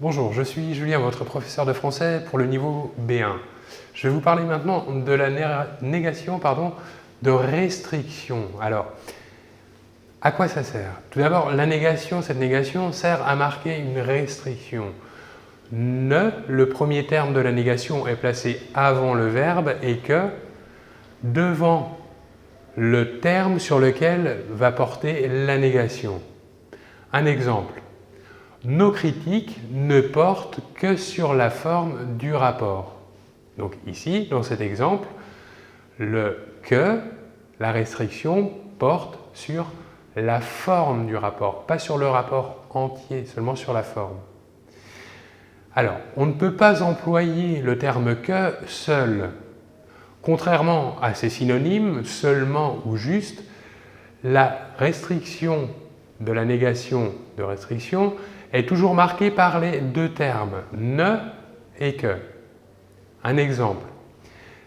Bonjour, je suis Julien, votre professeur de français pour le niveau B1. Je vais vous parler maintenant de la négation de restriction. Alors, à quoi ça sert? Tout d'abord, cette négation sert à marquer une restriction. Ne, le premier terme de la négation est placé avant le verbe et que devant le terme sur lequel va porter la négation. Un exemple. Nos critiques ne portent que sur la forme du rapport. Donc ici, dans cet exemple, le « que », la restriction, porte sur la forme du rapport, pas sur le rapport entier, seulement sur la forme. Alors, on ne peut pas employer le terme « que » seul. Contrairement à ses synonymes, seulement ou juste, la restriction de la négation de restriction est toujours marquée par les deux termes « ne » et « que ». Un exemple,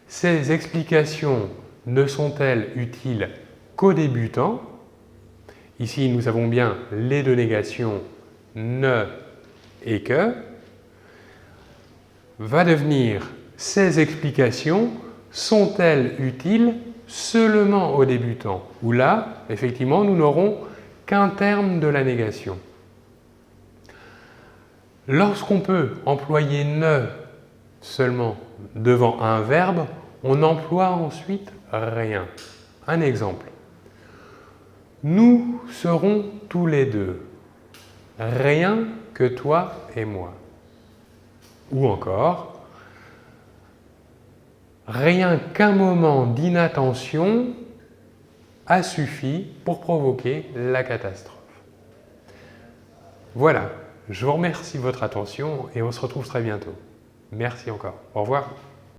ces explications ne sont-elles utiles qu'aux débutants? Ici, nous avons bien les deux négations « ne » et « que ». Va devenir ces explications sont-elles utiles seulement aux débutants? Où là, effectivement, nous n'aurons qu'un terme de la négation. Lorsqu'on peut employer « ne » seulement devant un verbe, on emploie ensuite rien. Un exemple. Nous serons tous les deux. Rien que toi et moi. Ou encore, rien qu'un moment d'inattention a suffi pour provoquer la catastrophe. Voilà, je vous remercie de votre attention et on se retrouve très bientôt. Merci encore. Au revoir.